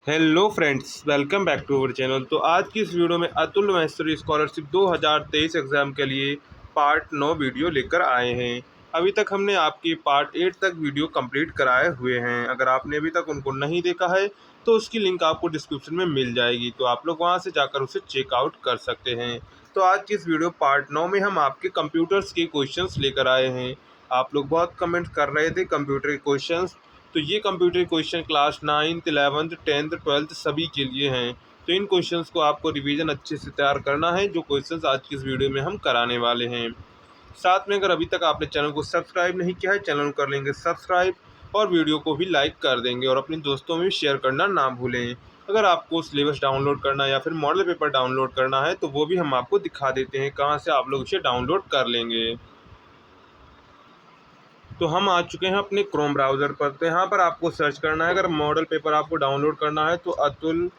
Hello friends, welcome back to our channel. तो आज की इस वीडियो में अतुल महेश्वरी स्कॉलरशिप 2023 एग्ज़ाम के लिए पार्ट 9 वीडियो लेकर आए हैं। अभी तक हमने आपकी पार्ट 8 तक वीडियो कंप्लीट कराए हुए हैं। अगर आपने अभी तक उनको नहीं देखा है तो उसकी लिंक आपको डिस्क्रिप्शन में मिल जाएगी, तो आप लोग वहां से जाकर उसे चेकआउट कर सकते हैं। तो आज की इस वीडियो पार्ट 9 में हम आपके कंप्यूटर्स के क्वेश्चंस लेकर आए हैं। आप लोग बहुत कमेंट कर रहे थे कंप्यूटर के क्वेश्चंस, तो ये computer question class 9th 11th 10th 12th सभी के लिए हैं। तो इन क्वेश्चंस को आपको रिवीजन अच्छे से तैयार करना है, जो क्वेश्चंस आज की इस वीडियो में हम कराने वाले हैं। साथ में अगर अभी तक आपने चैनल को सब्सक्राइब नहीं किया है, चैनल को कर लेंगे सब्सक्राइब और वीडियो को भी लाइक कर देंगे और अपने दोस्तों में भी शेयर करना ना भूलें। अगर आपको सिलेबस डाउनलोड करना है या फिर मॉडल पेपर डाउनलोड करना है तो वो भी हम आपको दिखा देते हैं कहाँ से आप लोग इसे डाउनलोड कर लेंगे। तो हम आ चुके हैं अपने क्रोम ब्राउज़र पर। तो यहाँ पर आपको सर्च करना है, अगर मॉडल पेपर आपको डाउनलोड करना है तो अतुल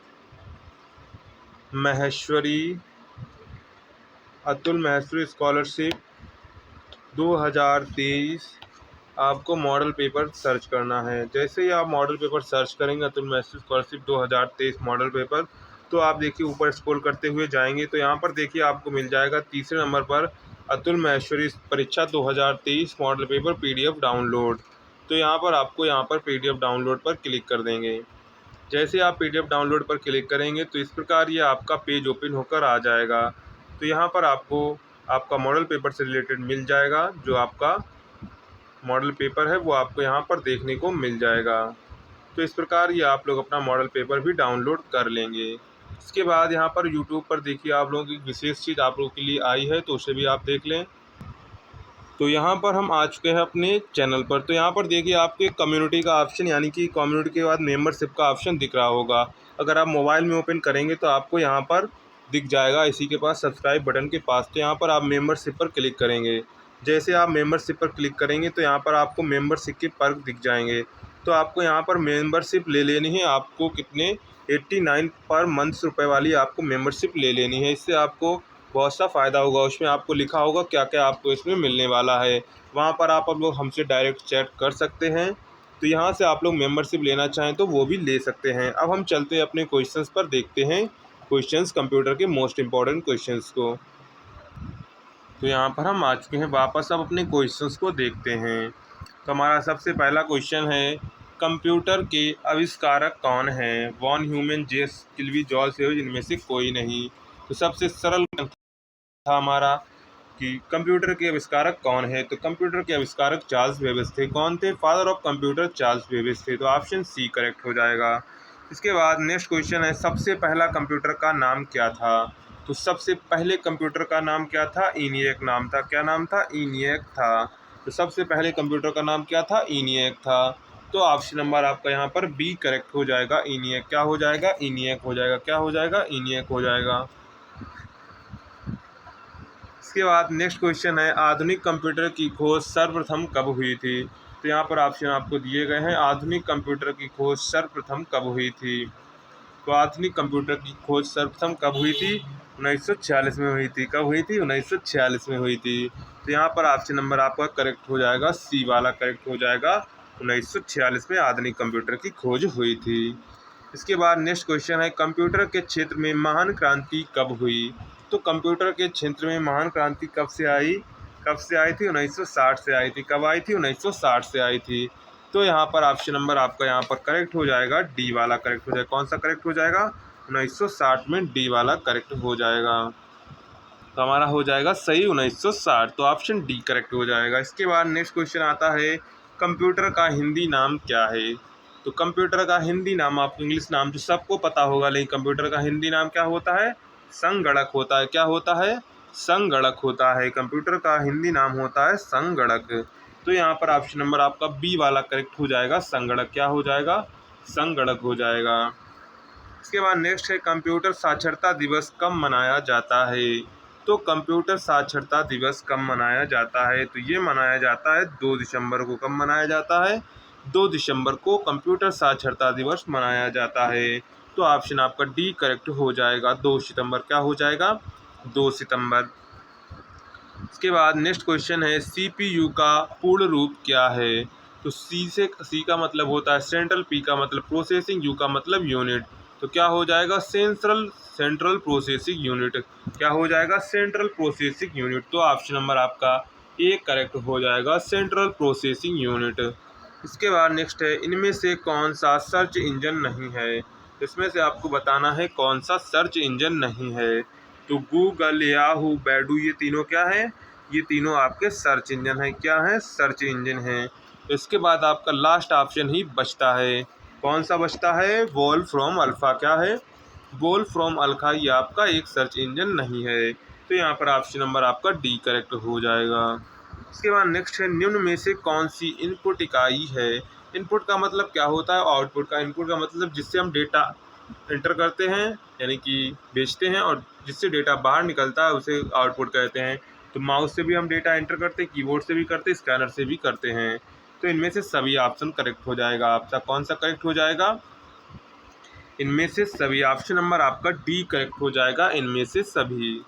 महेश्वरी स्कॉलरशिप 2023 आपको मॉडल पेपर सर्च करना है। जैसे ही आप मॉडल पेपर सर्च करेंगे Atul Maheshwari scholarship 2023 model paper, तो आप देखिए ऊपर स्क्रॉल करते हुए जाएंगे तो यहाँ पर देखिए आपको मिल जाएगा तीसरे नंबर पर अतुल महेश्वरी परीक्षा 2023 मॉडल पेपर पीडीएफ डाउनलोड। तो यहाँ पर आपको पीडीएफ डाउनलोड पर क्लिक कर देंगे। जैसे आप पीडीएफ डाउनलोड पर क्लिक करेंगे तो इस प्रकार ये आपका पेज ओपन होकर आ जाएगा। तो यहाँ पर आपको आपका मॉडल पेपर से रिलेटेड मिल जाएगा, जो आपका मॉडल पेपर है वो आपको यहाँ पर देखने को मिल जाएगा। तो इस प्रकार ये आप लोग अपना मॉडल पेपर भी डाउनलोड कर लेंगे। इसके बाद यहाँ पर यूट्यूब पर देखिए आप लोगों की विशेष चीज़ आप लोगों के लिए आई है, तो उसे भी आप देख लें। तो यहाँ पर हम आ चुके हैं अपने चैनल पर। तो यहाँ पर देखिए आपके कम्युनिटी का ऑप्शन, यानी कि कम्युनिटी के बाद मेंबरशिप का ऑप्शन दिख रहा होगा। अगर आप मोबाइल में ओपन करेंगे तो आपको यहाँ पर दिख जाएगा, इसी के पास सब्सक्राइब बटन के पास। तो यहाँ पर आप मेंबरशिप पर क्लिक करेंगे। जैसे आप मेंबरशिप पर क्लिक करेंगे तो यहाँ पर आपको मेंबरशिप के पर्क दिख जाएंगे। तो आपको यहाँ पर मेंबरशिप ले लेनी है। आपको कितने 89 पर मंथ रुपये वाली आपको मेंबरशिप ले लेनी है। इससे आपको बहुत सा फ़ायदा होगा। उसमें आपको लिखा होगा क्या क्या आपको इसमें मिलने वाला है। वहाँ पर आप लोग हमसे डायरेक्ट चैट कर सकते हैं। तो यहाँ से आप लोग मेंबरशिप लेना चाहें तो वो भी ले सकते हैं। अब हम चलते हैं अपने क्वेश्चंस पर, देखते हैं क्वेश्चंस कंप्यूटर के मोस्ट इम्पॉर्टेंट क्वेश्चंस को। तो यहाँ पर हम आ चुके हैं वापस, अब अपने क्वेश्चंस को देखते हैं। तो हमारा सबसे पहला क्वेश्चन है, कंप्यूटर के आविष्कारक कौन हैं? वॉन ह्यूमन, जेस किल्वी, जॉर्ज सेज, इनमें से कोई नहीं। तो सबसे सरल था हमारा कि कंप्यूटर के आविष्कारक कौन है। तो कंप्यूटर के आविष्कारक चार्ल्स बेबेज थे। कौन थे? Father of computer Charles Babbage थे। तो ऑप्शन सी करेक्ट हो जाएगा। इसके बाद नेक्स्ट क्वेश्चन है, सबसे पहला कंप्यूटर का नाम क्या था? तो सबसे पहले कंप्यूटर का नाम क्या था? ENIAC नाम था। क्या नाम था? ENIAC था। तो सबसे पहले कंप्यूटर का नाम क्या था? ENIAC था। तो ऑप्शन नंबर आपका यहाँ पर बी करेक्ट हो जाएगा। ENIAC क्या हो जाएगा? ENIAC हो जाएगा। क्या हो जाएगा? ENIAC हो जाएगा। इसके बाद नेक्स्ट क्वेश्चन है, आधुनिक कंप्यूटर की खोज सर्वप्रथम कब हुई थी? तो यहाँ पर ऑप्शन आपको दिए गए हैं। आधुनिक कंप्यूटर की खोज सर्वप्रथम कब हुई थी? तो आधुनिक कंप्यूटर की खोज सर्वप्रथम कब हुई थी? 1946 में हुई थी। कब हुई थी? 1946 में हुई थी। तो यहाँ पर ऑप्शन नंबर आपका करेक्ट हो जाएगा, सी वाला करेक्ट हो जाएगा। 1946 में आधुनिक कंप्यूटर की खोज हुई थी। इसके बाद नेक्स्ट क्वेश्चन है, कंप्यूटर के क्षेत्र में महान क्रांति कब हुई? तो कंप्यूटर के क्षेत्र में महान क्रांति कब से आई? कब से आई थी? 1960 से आई थी। कब आई थी? 1960 से आई थी। तो यहाँ पर ऑप्शन नंबर आपका यहाँ पर करेक्ट हो जाएगा, डी वाला करेक्ट हो जाएगा। कौन सा करेक्ट हो जाएगा? 1960 में डी वाला करेक्ट हो जाएगा। तो हमारा हो जाएगा सही 1960। तो ऑप्शन डी करेक्ट हो जाएगा। इसके बाद नेक्स्ट क्वेश्चन आता है, कंप्यूटर का हिंदी नाम क्या है? तो कंप्यूटर का हिंदी नाम, आपको इंग्लिश नाम तो सबको पता होगा, लेकिन कंप्यूटर का हिंदी नाम क्या होता है? संगणक होता है। क्या होता है? संगणक होता है। कंप्यूटर का हिंदी नाम होता है संगणक। तो यहाँ पर ऑप्शन नंबर आपका बी वाला करेक्ट हो जाएगा, संगणक। क्या हो जाएगा? संगणक हो जाएगा। इसके बाद नेक्स्ट है, कंप्यूटर साक्षरता दिवस कब मनाया जाता है? तो कंप्यूटर साक्षरता दिवस कब मनाया जाता है? तो ये मनाया जाता है 2 दिसंबर को। कब मनाया जाता है? 2 दिसंबर को कंप्यूटर साक्षरता दिवस मनाया जाता है। तो ऑप्शन आपका डी करेक्ट हो जाएगा, 2 सितंबर। क्या हो जाएगा? 2 सितंबर। इसके बाद नेक्स्ट क्वेश्चन है, CPU का पूर्ण रूप क्या है? तो सी का मतलब होता है सेंट्रल, पी का मतलब प्रोसेसिंग, यू का मतलब यूनिट। तो क्या हो जाएगा, सेंट्रल सेंट्रल प्रोसेसिंग यूनिट। क्या हो जाएगा, सेंट्रल प्रोसेसिंग यूनिट। तो ऑप्शन नंबर आपका ए करेक्ट हो जाएगा, सेंट्रल प्रोसेसिंग यूनिट। इसके बाद नेक्स्ट है, इनमें से कौन सा सर्च इंजन नहीं है। इसमें से आपको बताना है कौन सा सर्च इंजन नहीं है। तो गूगल, याहू, बैडू, ये तीनों क्या है, ये तीनों आपके सर्च इंजन है। क्या है, सर्च इंजन है। इसके बाद आपका लास्ट ऑप्शन ही बचता है। कौन सा बचता है, वोल फ्रॉम अल्फा। क्या है, वोल फ्रॉम अल्फा, ये आपका एक सर्च इंजन नहीं है। तो यहाँ पर ऑप्शन नंबर आपका डी करेक्ट हो जाएगा। इसके बाद नेक्स्ट है, निम्न में से कौन सी इनपुट इकाई है। इनपुट का मतलब क्या होता है, आउटपुट का। इनपुट का मतलब जिससे हम डेटा एंटर करते हैं यानी कि बेचते हैं, और जिससे डेटा बाहर निकलता है उसे आउटपुट कहते हैं। तो माउस से भी हम डेटा एंटर करते हैं, कीबोर्ड से भी करते हैं, स्कैनर से भी करते हैं। तो इनमें से सभी ऑप्शन करेक्ट हो जाएगा। आपका कौन सा करेक्ट हो जाएगा, इनमें से सभी। ऑप्शन नंबर आपका डी करेक्ट हो जाएगा, इनमें से सभी।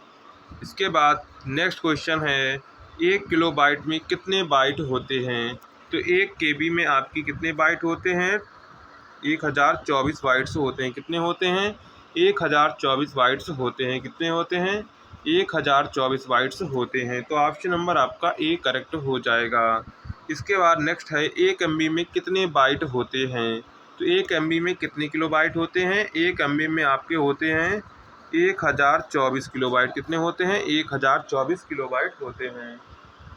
इसके बाद नेक्स्ट क्वेश्चन है, 1 किलोबाइट में कितने बाइट होते हैं। तो 1 KB में आपकी कितने बाइट होते हैं, 1024 बाइट्स होते हैं। कितने होते हैं, 1024 बाइट्स होते हैं। कितने होते हैं, 1024 बाइट्स होते हैं। तो ऑप्शन नंबर आपका ए करेक्ट हो जाएगा। इसके बाद नेक्स्ट है, 1 MB में कितने बाइट होते हैं। तो 1 MB में कितने किलोबाइट होते हैं, 1 MB में आपके होते हैं 1024 किलोबाइट। कितने होते हैं, 1024 किलोबाइट होते हैं।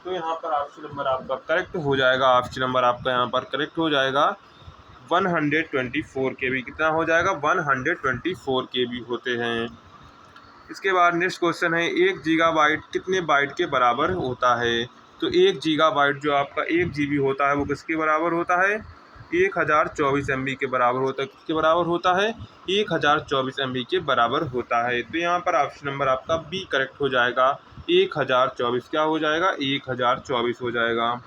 तो यहाँ पर ऑप्शन नंबर आपका करेक्ट हो जाएगा। ऑप्शन नंबर आपका यहाँ पर करेक्ट हो जाएगा, 124 KB। कितना हो जाएगा, 124 KB होते हैं। इसके बाद नेक्स्ट क्वेश्चन है, 1 GB कितने बाइट के बराबर होता है। तो 1 GB जो आपका 1 GB होता है वो किसके बराबर होता है, 1024 MB के बराबर होता है। किसके बराबर होता है, 1024 MB के बराबर होता है। तो यहाँ पर ऑप्शन नंबर आपका बी करेक्ट हो जाएगा, 1024। क्या हो जाएगा, 1024 हो जाएगा।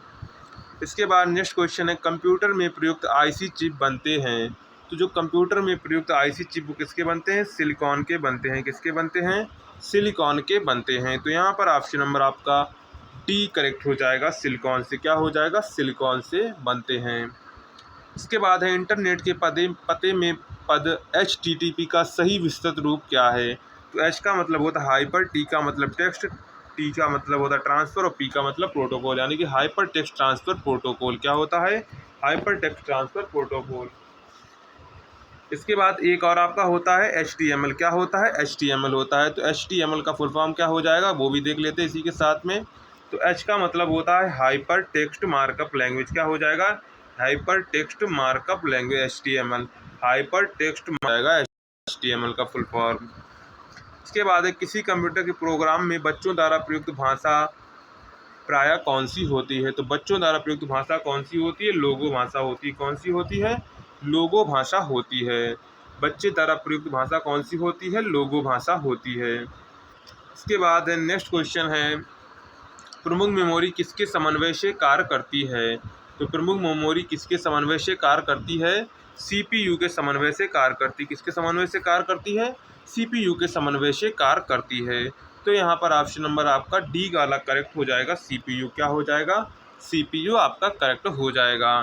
इसके बाद नेक्स्ट क्वेश्चन है, कंप्यूटर में प्रयुक्त आईसी चिप बनते हैं। तो जो कंप्यूटर में प्रयुक्त आईसी चिप वो किसके बनते हैं, सिलिकॉन के बनते हैं। किसके बनते हैं, सिलिकॉन के बनते हैं। तो यहाँ पर ऑप्शन नंबर आपका डी करेक्ट हो जाएगा, सिलिकॉन से। क्या हो जाएगा, सिलिकॉन से बनते हैं। इसके बाद है, इंटरनेट के पते में पद HTTP का सही विस्तृत रूप क्या है। तो H का मतलब होता है हाइपर, T का मतलब टेक्स्ट, T का मतलब होता है ट्रांसफ़र, और P का मतलब प्रोटोकॉल, यानी कि हाइपर टेक्स्ट ट्रांसफ़र प्रोटोकॉल। क्या होता है, हाइपर टेक्स्ट ट्रांसफ़र प्रोटोकॉल। इसके बाद एक और आपका होता है HTML। क्या होता है, HTML होता है। तो HTML का फुल फॉर्म क्या हो जाएगा, वो भी देख लेते हैं इसी के साथ में। तो H का मतलब होता है हाइपर टेक्स्ट मार्कअप लैंग्वेज। क्या हो जाएगा, hyper text markup language, HTML। Hyper text जाएगा HTML का फुल फॉर्म। इसके बाद है, किसी कंप्यूटर के प्रोग्राम में बच्चों द्वारा प्रयुक्त भाषा प्रायः कौन सी होती है। तो बच्चों द्वारा प्रयुक्त भाषा कौन सी होती है, लोगो भाषा होती है। कौन सी होती है, लोगो भाषा होती है। बच्चे द्वारा प्रयुक्त भाषा कौन सी होती है, लोगो भाषा होती है। इसके बाद नेक्स्ट क्वेश्चन है, प्रमुख मेमोरी किसके समन्वय से कार्य करती है। तो प्रमुख मेमोरी किसके समन्वय से कार्य करती है, CPU के समन्वय से कार्य करती। किसके समन्वय से कार्य करती है, CPU के समन्वय से कार्य करती है। तो यहाँ पर ऑप्शन नंबर आपका डी वाला करेक्ट हो जाएगा, CPU। क्या हो जाएगा, CPU आपका करेक्ट हो जाएगा।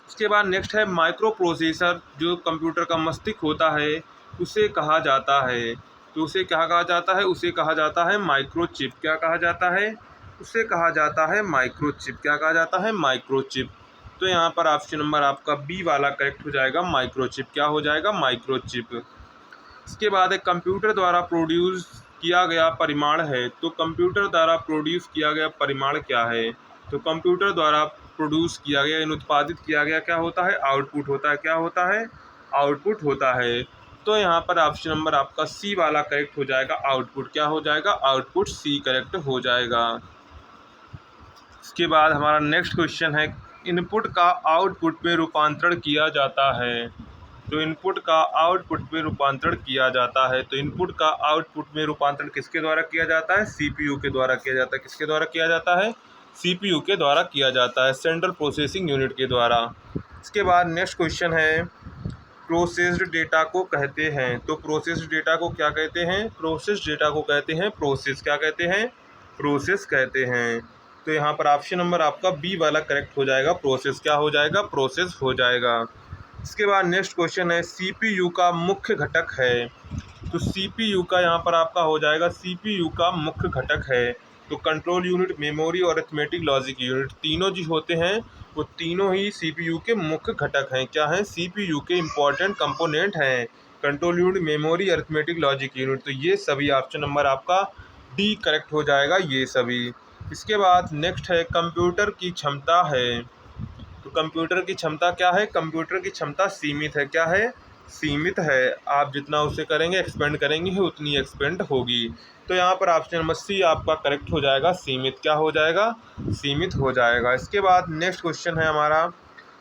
इसके बाद नेक्स्ट है, माइक्रो प्रोसेसर जो कंप्यूटर का मस्तिष्क होता है उसे कहा जाता है। तो उसे क्या कहा जाता है, उसे कहा जाता है माइक्रोचिप। क्या कहा जाता है, उसे कहा जाता है माइक्रोचिप। क्या कहा जाता है, माइक्रोचिप। तो यहाँ पर ऑप्शन नंबर आपका बी वाला करेक्ट हो जाएगा, माइक्रोचिप। क्या हो जाएगा, माइक्रोचिप। इसके बाद है, कंप्यूटर द्वारा प्रोड्यूस किया गया परिमाण है। तो कंप्यूटर द्वारा प्रोड्यूस किया गया परिमाण क्या है। तो कंप्यूटर द्वारा प्रोड्यूस किया गया यानी उत्पादित किया गया क्या होता है, आउटपुट होता है। क्या होता है, आउटपुट होता है। तो यहाँ पर ऑप्शन नंबर आपका सी वाला करेक्ट हो जाएगा, आउटपुट। क्या हो जाएगा, आउटपुट सी करेक्ट हो जाएगा। इसके बाद हमारा नेक्स्ट क्वेश्चन है, इनपुट का आउटपुट में रूपांतरण किया जाता है। तो इनपुट का आउटपुट में रूपांतरण किया जाता है। तो इनपुट का आउटपुट में रूपांतरण किसके द्वारा किया जाता है, CPU के द्वारा किया जाता है। किसके द्वारा किया जाता है, CPU के द्वारा किया जाता है, सेंट्रल प्रोसेसिंग यूनिट के द्वारा। इसके बाद नेक्स्ट क्वेश्चन है, प्रोसेस्ड डेटा को कहते हैं। तो प्रोसेस्ड डेटा को क्या कहते हैं, प्रोसेस्ड डेटा को कहते हैं प्रोसेस। क्या कहते हैं, प्रोसेस कहते हैं। तो यहाँ पर ऑप्शन नंबर आपका बी वाला करेक्ट हो जाएगा, प्रोसेस। क्या हो जाएगा, प्रोसेस हो जाएगा। इसके बाद नेक्स्ट क्वेश्चन है सीपीयू का मुख्य घटक है। तो सीपीयू का यहाँ पर आपका हो जाएगा, सीपीयू का मुख्य घटक है तो कंट्रोल यूनिट, मेमोरी और अरिथमेटिक लॉजिक यूनिट, तीनों जो होते हैं वो तीनों ही सीपीयू के मुख्य घटक हैं। क्या हैं? सीपीयू के इम्पॉर्टेंट कंपोनेंट हैं control unit, memory, arithmetic logic unit. तो ये सभी ऑप्शन नंबर आपका डी करेक्ट हो जाएगा, ये सभी। इसके बाद नेक्स्ट है कंप्यूटर की क्षमता है। तो कंप्यूटर की क्षमता क्या है? कंप्यूटर की क्षमता सीमित है। क्या है? सीमित है। आप जितना उसे करेंगे, एक्सपेंड करेंगे, उतनी एक्सपेंड होगी। तो यहाँ पर ऑप्शन नंबर सी आपका करेक्ट हो जाएगा, सीमित। क्या हो जाएगा? सीमित हो जाएगा। इसके बाद नेक्स्ट क्वेश्चन है हमारा,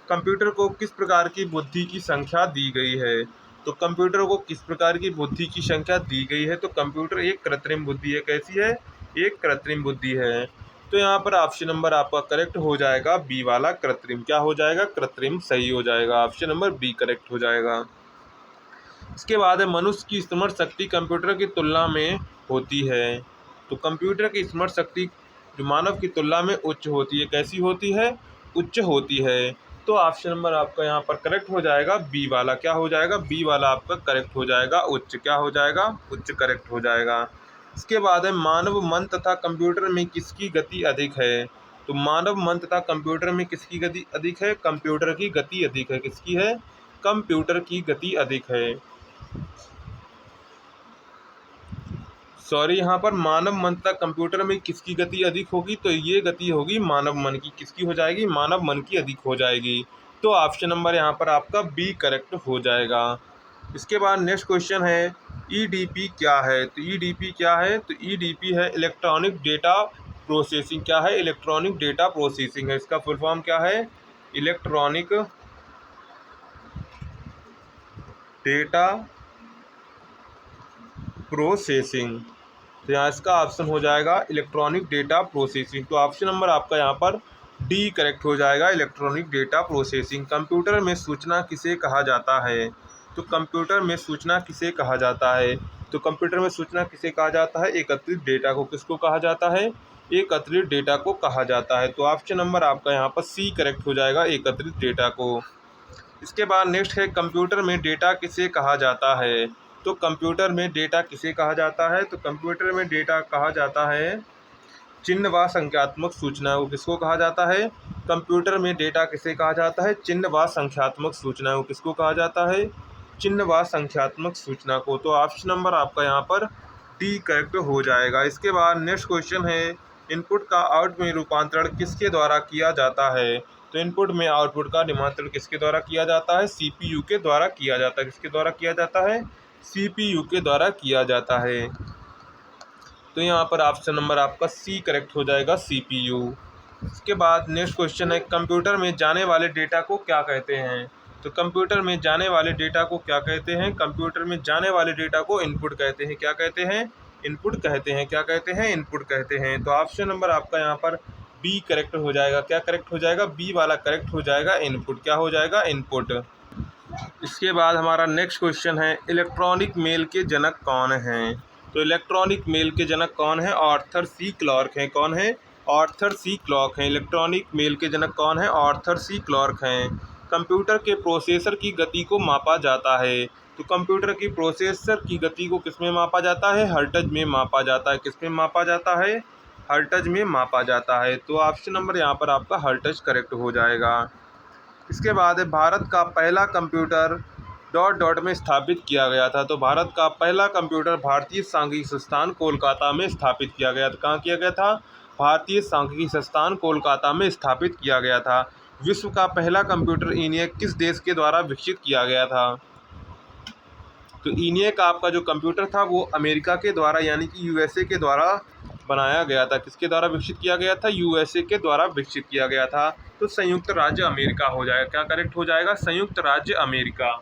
कंप्यूटर को किस प्रकार की बुद्धि की संख्या दी गई है? तो कंप्यूटर को किस प्रकार की बुद्धि की संख्या दी गई है? तो कंप्यूटर एक कृत्रिम बुद्धि है। कैसी है? एक कृत्रिम बुद्धि है। तो यहाँ पर ऑप्शन नंबर आपका करेक्ट हो जाएगा बी वाला, कृत्रिम। क्या हो जाएगा? कृत्रिम सही हो जाएगा, ऑप्शन नंबर बी करेक्ट हो जाएगा। इसके बाद है मनुष्य की स्मरण शक्ति कंप्यूटर की तुलना में होती है। तो कंप्यूटर की स्मरण शक्ति जो मानव की तुलना में उच्च होती है। कैसी होती है? उच्च होती है। तो ऑप्शन नंबर आपका यहाँ पर करेक्ट हो जाएगा बी वाला। क्या हो जाएगा? बी वाला आपका करेक्ट हो जाएगा, उच्च। क्या हो जाएगा? उच्च करेक्ट हो जाएगा। इसके बाद है मानव मन तथा कंप्यूटर में किसकी गति अधिक है? तो मानव मन तथा कंप्यूटर में किसकी गति अधिक है? कंप्यूटर की गति अधिक है। किसकी है? कंप्यूटर की गति अधिक है। सॉरी, यहाँ पर मानव मन तथा कंप्यूटर में किसकी गति अधिक होगी? तो ये गति होगी मानव मन की। किसकी हो जाएगी? मानव मन की अधिक हो जाएगी। तो ऑप्शन नंबर यहाँ पर आपका बी करेक्ट हो जाएगा। इसके बाद नेक्स्ट क्वेश्चन है ईडीपी क्या है? तो ईडीपी क्या है? तो ईडीपी है इलेक्ट्रॉनिक डेटा प्रोसेसिंग। क्या है? इलेक्ट्रॉनिक डेटा प्रोसेसिंग है। इसका फुल फॉर्म क्या है? Electronic data processing. तो यहाँ इसका ऑप्शन हो जाएगा इलेक्ट्रॉनिक डेटा प्रोसेसिंग। तो ऑप्शन नंबर आपका यहाँ पर डी करेक्ट हो जाएगा, इलेक्ट्रॉनिक डेटा प्रोसेसिंग। कंप्यूटर में सूचना किसे कहा जाता है? तो कंप्यूटर में सूचना किसे कहा जाता है? तो कंप्यूटर में सूचना किसे कहा जाता है? एकत्रित डेटा को। किसको कहा जाता है? एकत्रित डेटा को कहा जाता है। तो ऑप्शन नंबर आपका यहाँ पर सी करेक्ट हो जाएगा, एकत्रित डेटा को। इसके बाद नेक्स्ट है कंप्यूटर में डेटा किसे कहा जाता है? तो कंप्यूटर में डेटा किसे कहा जाता है? तो कंप्यूटर में डेटा कहा जाता है चिन्ह व संख्यात्मक सूचनाओं को। किसको कहा जाता है? कंप्यूटर में डेटा किसे कहा जाता है? चिन्ह व संख्यात्मक सूचनाओं को। किसको कहा जाता है? चिन्ह व संख्यात्मक सूचना को। तो ऑप्शन नंबर आपका यहाँ पर डी करेक्ट हो जाएगा। इसके बाद नेक्स्ट क्वेश्चन है इनपुट का आउट में रूपांतरण किसके द्वारा किया जाता है? तो इनपुट में आउटपुट का रूपांतरण किसके द्वारा किया जाता है? सीपीयू के द्वारा किया जाता है। किसके द्वारा किया जाता है? सीपीयू के द्वारा किया जाता है। तो यहाँ पर ऑप्शन नंबर आपका सी करेक्ट हो जाएगा, सीपीयू। इसके बाद नेक्स्ट क्वेश्चन है कंप्यूटर में जाने वाले डेटा को क्या कहते हैं? तो कंप्यूटर में जाने वाले डेटा को क्या कहते हैं? कंप्यूटर में जाने वाले डेटा को इनपुट कहते हैं। क्या कहते हैं? इनपुट कहते हैं। क्या कहते हैं? इनपुट कहते हैं। तो ऑप्शन नंबर आपका यहाँ पर बी करेक्ट हो जाएगा। क्या करेक्ट हो जाएगा? बी वाला करेक्ट हो जाएगा, इनपुट। क्या हो जाएगा? इनपुट। इसके बाद हमारा नेक्स्ट क्वेश्चन है इलेक्ट्रॉनिक मेल के जनक कौन हैं? तो इलेक्ट्रॉनिक मेल के जनक कौन है? आर्थर सी क्लार्क हैं। कौन है? आर्थर सी क्लार्क हैं। इलेक्ट्रॉनिक मेल के जनक कौन है? आर्थर सी क्लार्क हैं। कंप्यूटर के प्रोसेसर की गति को मापा जाता है। तो कंप्यूटर की प्रोसेसर की गति को किस में मापा जाता है? हर्ट्ज में मापा जाता है। किस में मापा जाता है? हर्ट्ज में मापा जाता है। तो ऑप्शन नंबर यहाँ पर आपका हर्ट्ज करेक्ट हो जाएगा। इसके बाद है भारत का पहला कंप्यूटर डॉट डॉट में स्थापित किया गया था। तो भारत का पहला कंप्यूटर भारतीय सांख्यिकी संस्थान कोलकाता में स्थापित किया गया था। कहाँ किया गया था? भारतीय सांख्यिकी संस्थान कोलकाता में स्थापित किया गया था। विश्व का पहला कंप्यूटर ENIAC किस देश के द्वारा विकसित किया गया था? तो ENIAC आपका जो कंप्यूटर था वो अमेरिका के द्वारा यानी कि USA के द्वारा बनाया गया था। किसके द्वारा विकसित किया गया था? USA के द्वारा विकसित किया गया था। तो संयुक्त राज्य अमेरिका हो जाएगा। क्या करेक्ट हो जाएगा? संयुक्त राज्य अमेरिका।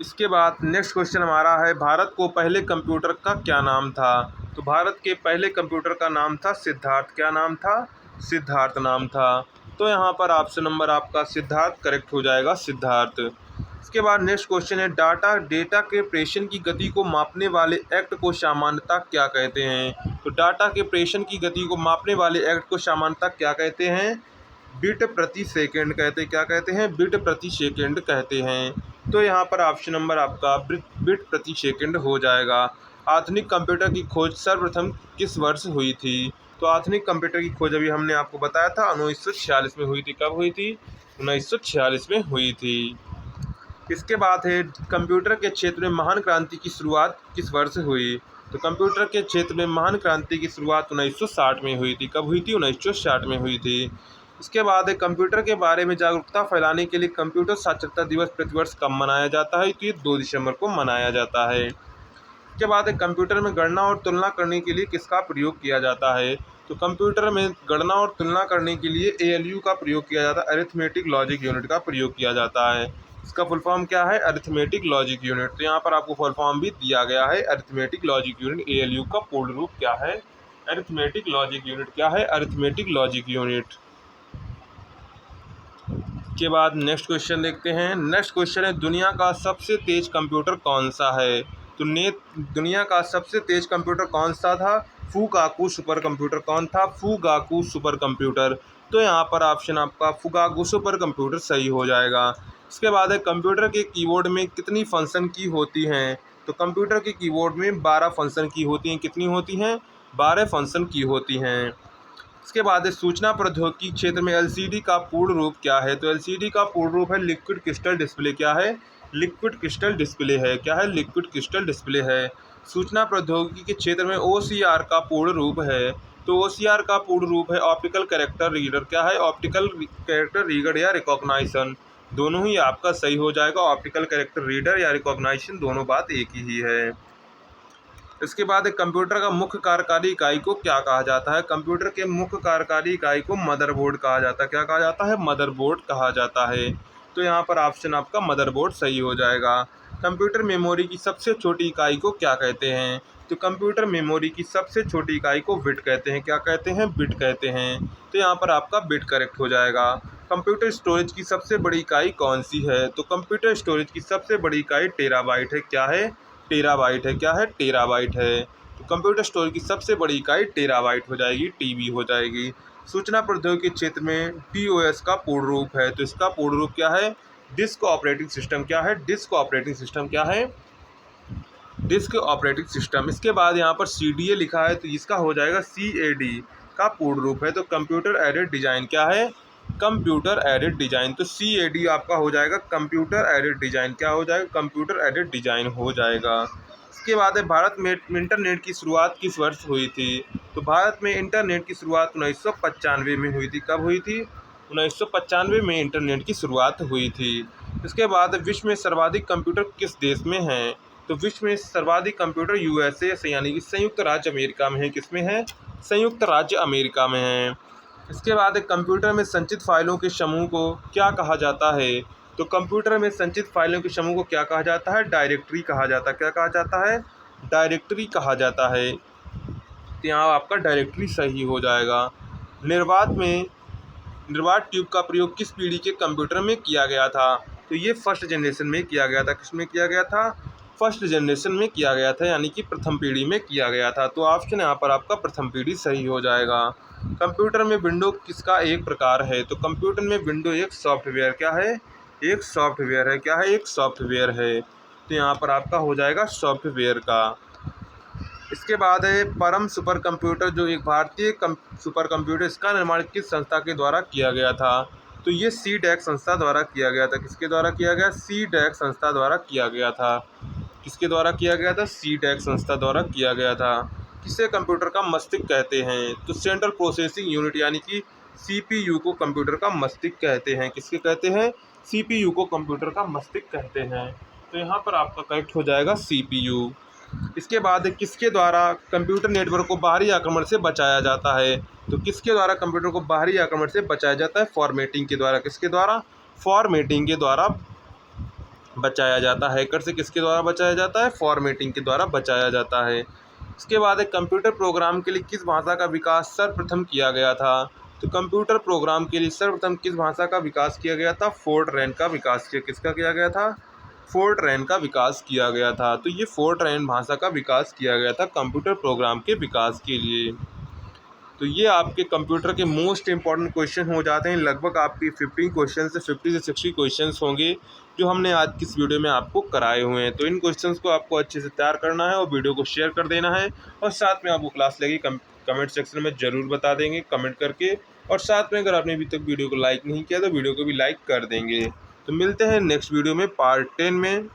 इसके बाद नेक्स्ट क्वेश्चन हमारा है भारत को पहले कंप्यूटर का क्या नाम था? तो भारत के पहले कंप्यूटर का नाम था सिद्धार्थ। क्या नाम था? सिद्धार्थ नाम था। तो यहाँ पर ऑप्शन नंबर आपका सिद्धार्थ करेक्ट हो जाएगा, सिद्धार्थ। इसके बाद नेक्स्ट क्वेश्चन है डेटा के प्रेषण की गति को मापने वाले एक्ट को सामान्यतः क्या कहते हैं? तो डाटा के प्रेषण की गति को मापने वाले एक्ट को सामान्यतः क्या कहते हैं? बिट प्रति सेकंड कहते हैं, क्या कहते हैं, बिट प्रति सेकंड कहते हैं। तो यहाँ पर ऑप्शन नंबर आपका बिट प्रति सेकंड हो जाएगा। आधुनिक कंप्यूटर की खोज सर्वप्रथम किस वर्ष हुई थी? तो आधुनिक कंप्यूटर की खोज अभी हमने आपको बताया था 1946 में हुई थी। कब हुई थी? 1946 में हुई थी। इसके बाद है कंप्यूटर के क्षेत्र में महान क्रांति की शुरुआत किस वर्ष हुई? तो कंप्यूटर के क्षेत्र में महान क्रांति की शुरुआत 1960 में हुई थी। कब हुई थी? 1960 में हुई थी। इसके बाद है कंप्यूटर के बारे में जागरूकता फैलाने के लिए कंप्यूटर साक्षरता दिवस प्रतिवर्ष कब मनाया जाता है? तो ये 2 दिसंबर को मनाया जाता है। इसके बाद है कंप्यूटर में गणना और तुलना करने के लिए किसका प्रयोग किया जाता है? तो कंप्यूटर में गणना और तुलना करने के लिए ALU का प्रयोग किया जाता है, अरिथमेटिक लॉजिक यूनिट का प्रयोग किया जाता है। इसका फुल फॉर्म क्या है? Arithmetic logic unit. तो यहाँ पर आपको फुल फॉर्म भी दिया गया है, अरिथमेटिक लॉजिक यूनिट। ALU का पूर्ण रूप क्या है? Arithmetic logic unit. क्या है? Arithmetic logic unit. के बाद नेक्स्ट क्वेश्चन देखते हैं। नेक्स्ट क्वेश्चन है, दुनिया का सबसे तेज कंप्यूटर कौन सा है? तो दुनिया का सबसे तेज कंप्यूटर कौन सा था? Fugaku super computer. कौन था? Fugaku super computer. तो यहाँ पर ऑप्शन आपका फुगाकू सुपर कंप्यूटर सही हो जाएगा। इसके बाद है कंप्यूटर के कीबोर्ड में कितनी फंक्शन की होती हैं? तो कंप्यूटर के कीबोर्ड में 12 फंक्शन की होती हैं। कितनी होती हैं? 12 फंक्शन की होती हैं। इसके बाद सूचना प्रौद्योगिकी क्षेत्र में LCD का पूर्ण रूप क्या है? तो LCD का पूर्ण रूप है लिक्विड क्रिस्टल डिस्प्ले। क्या है? लिक्विड क्रिस्टल डिस्प्ले है। क्या है? लिक्विड क्रिस्टल डिस्प्ले है। सूचना प्रौद्योगिकी के क्षेत्र में OCR का पूर्ण रूप है। तो OCR का पूर्ण रूप है ऑप्टिकल कैरेक्टर रीडर। क्या है? ऑप्टिकल कैरेक्टर रीडर या रिकॉग्नाइशन। दोनों ही आपका सही हो जाएगा। ऑप्टिकल कैरेक्टर रीडर या रिकॉग्नाइशन दोनों बात एक ही है। इसके बाद कंप्यूटर का मुख्य कार्यकारी इकाई को क्या कहा जाता है? कंप्यूटर के मुख्य कार्यकारी इकाई को मदरबोर्ड कहा जाता है। क्या कहा जाता है? मदरबोर्ड कहा जाता है। तो यहाँ पर ऑप्शन आपका मदरबोर्ड सही हो जाएगा। कंप्यूटर मेमोरी की सबसे छोटी इकाई को क्या कहते हैं? तो कंप्यूटर मेमोरी की सबसे छोटी इकाई को बिट कहते हैं। क्या कहते हैं? बिट कहते हैं। तो यहाँ पर आपका बिट करेक्ट हो जाएगा। कंप्यूटर स्टोरेज की सबसे बड़ी इकाई कौन सी है? तो कंप्यूटर स्टोरेज की सबसे बड़ी इकाई टेराबाइट है। क्या है? टेराबाइट है। क्या है? टेराबाइट है। तो कंप्यूटर स्टोरेज की सबसे बड़ी इकाई टेराबाइट हो जाएगी, TB हो जाएगी। सूचना प्रौद्योगिकी के क्षेत्र में DOS का पूर्ण रूप है। तो इसका पूर्ण रूप क्या है? Disk operating system. क्या है? Disk operating system. क्या है? Disk operating system. इसके बाद यहाँ पर CDA लिखा है, तो इसका हो जाएगा CAD का पूर्ण रूप है। तो कंप्यूटर एडेड डिजाइन। क्या है? Computer aided design. तो CAD आपका हो जाएगा कंप्यूटर एडेड डिजाइन। क्या हो जाएगा? कंप्यूटर एडेड डिजाइन हो जाएगा। इसके बाद है भारत में इंटरनेट की शुरुआत किस वर्ष हुई थी? तो भारत में इंटरनेट की शुरुआत 1995 में हुई थी। कब हुई थी? 1995 में इंटरनेट की शुरुआत हुई थी। इसके बाद विश्व में सर्वाधिक कंप्यूटर किस देश में हैं? तो विश्व में सर्वाधिक कंप्यूटर USA से यानी कि संयुक्त राज्य अमेरिका में है। किसमें है? संयुक्त राज्य अमेरिका में है। इसके बाद कंप्यूटर में संचित फाइलों के समूह को क्या कहा जाता है? तो कंप्यूटर में संचित फाइलों के समूह को क्या कहा जाता है? डायरेक्टरी कहा जाता है। क्या कहा जाता है? डायरेक्टरी कहा जाता है। तो यहाँ आपका डायरेक्टरी सही हो जाएगा। निर्वात ट्यूब का प्रयोग किस पीढ़ी के कंप्यूटर में किया गया था? तो ये फर्स्ट जनरेशन में किया गया था। किसमें किया गया था? फर्स्ट जनरेशन में किया गया था, यानी कि प्रथम पीढ़ी में किया गया था। तो ऑप्शन यहाँ पर आपका प्रथम पीढ़ी सही हो जाएगा। कंप्यूटर में विंडो किसका एक प्रकार है? तो कंप्यूटर में विंडो एक सॉफ्टवेयर। क्या है? एक सॉफ्टवेयर है। क्या है? एक सॉफ्टवेयर है। तो यहाँ पर आपका हो जाएगा सॉफ्टवेयर का। इसके बाद है परम सुपर कंप्यूटर, जो एक भारतीय सुपर कंप्यूटर, इसका निर्माण किस संस्था के द्वारा किया गया था? तो ये CDAC संस्था द्वारा किया गया था। किसके द्वारा किया गया? CDAC संस्था द्वारा किया गया था। किसके द्वारा किया गया था? CDAC संस्था द्वारा किया गया था। किसे कंप्यूटर का मस्तिष्क कहते हैं? तो सेंट्रल प्रोसेसिंग यूनिट यानी कि CPU को कंप्यूटर का मस्तिष्क कहते हैं। किसके कहते हैं? CPU को कंप्यूटर का मस्तिष्क कहते हैं। तो यहाँ पर आपका करेक्ट हो जाएगा CPU। इसके बाद किसके द्वारा कंप्यूटर नेटवर्क को बाहरी आक्रमण से बचाया जाता है? तो किसके द्वारा कंप्यूटर को बाहरी आक्रमण से बचाया जाता है? फॉर्मेटिंग के द्वारा। किसके द्वारा? फॉर्मेटिंग के द्वारा बचाया जाता है। हैकर से किसके द्वारा बचाया जाता है? फॉर्मेटिंग के द्वारा बचाया जाता है। इसके बाद कंप्यूटर प्रोग्राम के लिए किस भाषा का विकास सर्वप्रथम किया गया था? तो कंप्यूटर प्रोग्राम के लिए सर्वप्रथम किस भाषा का विकास किया गया था? फोर्ट्रैन का विकास किसका किया गया था? फोर्ट्रैन का विकास किया गया था। तो ये फोर्ट्रैन भाषा का विकास किया गया था कंप्यूटर प्रोग्राम के विकास के लिए। तो ये आपके कंप्यूटर के मोस्ट इंपॉर्टेंट क्वेश्चन हो जाते हैं। लगभग आपकी 50 क्वेश्चन से 50 से 60 क्वेश्चंस होंगे जो हमने आज की इस वीडियो में आपको कराए हुए हैं। तो इन क्वेश्चंस को आपको अच्छे से तैयार करना है और वीडियो को शेयर कर देना है, और साथ में आपको क्लास लगी कमेंट सेक्शन में ज़रूर बता देंगे कमेंट करके। और साथ में अगर आपने अभी तक वीडियो को लाइक नहीं किया तो वीडियो को भी लाइक कर देंगे। तो मिलते हैं नेक्स्ट वीडियो में पार्ट 10 में।